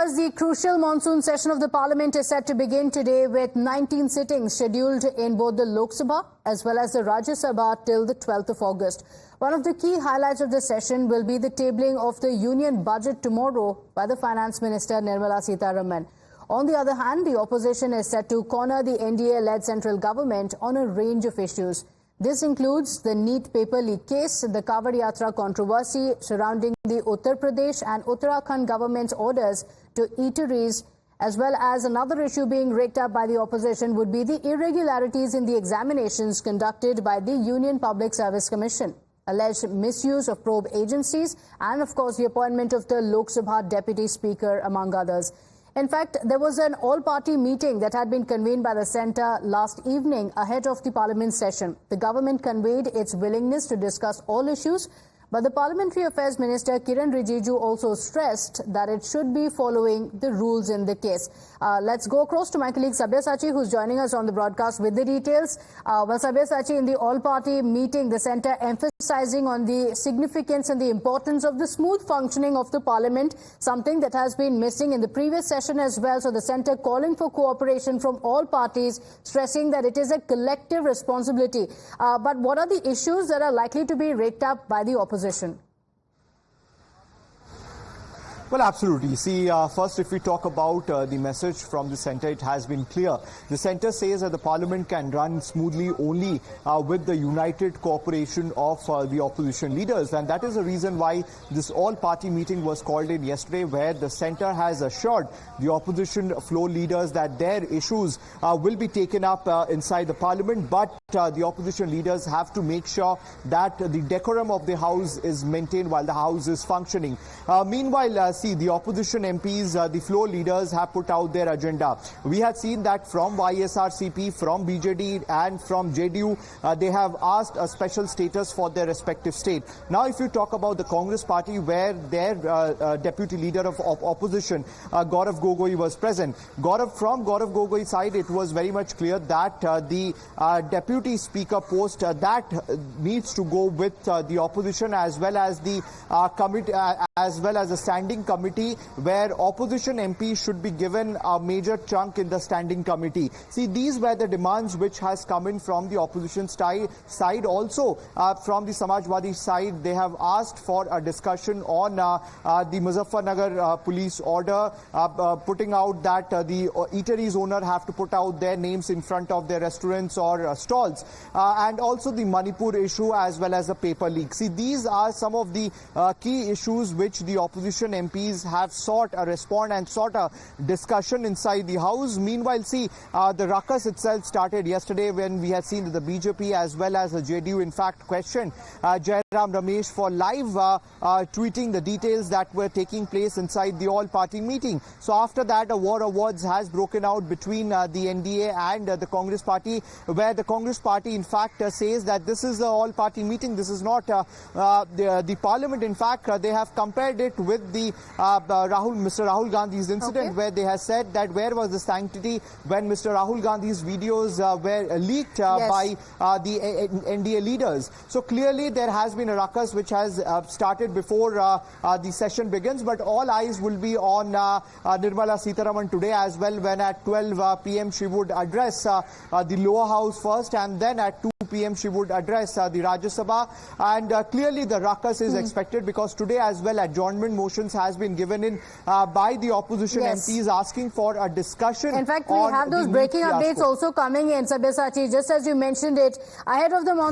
The crucial monsoon session of the parliament is set to begin today with 19 sittings scheduled in both the Lok Sabha as well as the Rajya Sabha till the 12th of August. One of the key highlights of the session will be the tabling of the union budget tomorrow by the Finance Minister Nirmala Sitharaman. On the other hand, the opposition is set to corner the NDA-led central government on a range of issues. This includes the NEET paper leak case, the Kanwad Yatra controversy surrounding the Uttar Pradesh and Uttarakhand government's orders to eateries, as well as another issue being raked up by the opposition would be the irregularities in the examinations conducted by the Union Public Service Commission, alleged misuse of probe agencies, and of course the appointment of the Lok Sabha Deputy Speaker, among others. In fact, there was an all-party meeting that had been convened by the centre last evening ahead of the parliament session. The government conveyed its willingness to discuss all issues, but the Parliamentary Affairs Minister Kiren Rijiju also stressed that it should be following the rules in the case. Let's go across to my colleague Sabyasachi, who's joining us on the broadcast with the details. Well, Sabyasachi, in the all-party meeting, the centre emphasizing on the significance and the importance of the smooth functioning of the parliament, something that has been missing in the previous session as well. So the centre calling for cooperation from all parties, stressing that it is a collective responsibility. But what are the issues that are likely to be raked up by the opposition? Well, absolutely. See, first, if we talk about the message from the centre, it has been clear. The centre says that the parliament can run smoothly only with the united cooperation of the opposition leaders. And that is the reason why this all-party meeting was called in yesterday, where the centre has assured the opposition floor leaders that their issues will be taken up inside the parliament. But the opposition leaders have to make sure that the decorum of the house is maintained while the house is functioning. Meanwhile, see, the opposition MPs, the floor leaders have put out their agenda. We had seen that from YSRCP, from BJD and from JDU, they have asked a special status for their respective state. Now, if you talk about the Congress party, where their deputy leader of opposition, Gaurav Gogoi, was present. From Gaurav Gogoi's side, it was very much clear that the deputy speaker post that needs to go with the opposition, as well as the committee, as well as the standing committee, where opposition MPs should be given a major chunk in the standing committee. See, these were the demands which has come in from the opposition side. Also, from the Samajwadi side, they have asked for a discussion on the Muzaffarnagar police order, putting out that the eateries owner have to put out their names in front of their restaurants or stalls, and also the Manipur issue as well as the paper leak. See, these are some of the key issues which the opposition MPs have sought a response and sought a discussion inside the house. Meanwhile, see, the ruckus itself started yesterday when we had seen that the BJP as well as the JDU in fact questioned Jairam Ramesh for live tweeting the details that were taking place inside the all-party meeting. So after that, a war of words has broken out between the NDA and the Congress party, where the Congress party in fact says that this is the all-party meeting, this is not the parliament. In fact, they have compared it with the Mr. Rahul Gandhi's incident, where they have said that where was the sanctity when Mr. Rahul Gandhi's videos were leaked by the NDA leaders. So clearly there has been a ruckus which has started before the session begins, but all eyes will be on Nirmala Sitharaman today as well, when at 12 p.m. she would address the lower house first, and then at 2 p.m. she would address the Rajya Sabha. And clearly the ruckus is expected, because today as well adjournment motions has been given in by the opposition MPs asking for a discussion. In fact, we have those breaking updates also coming in, Sabyasachi, just as you mentioned it, ahead of the monsoon.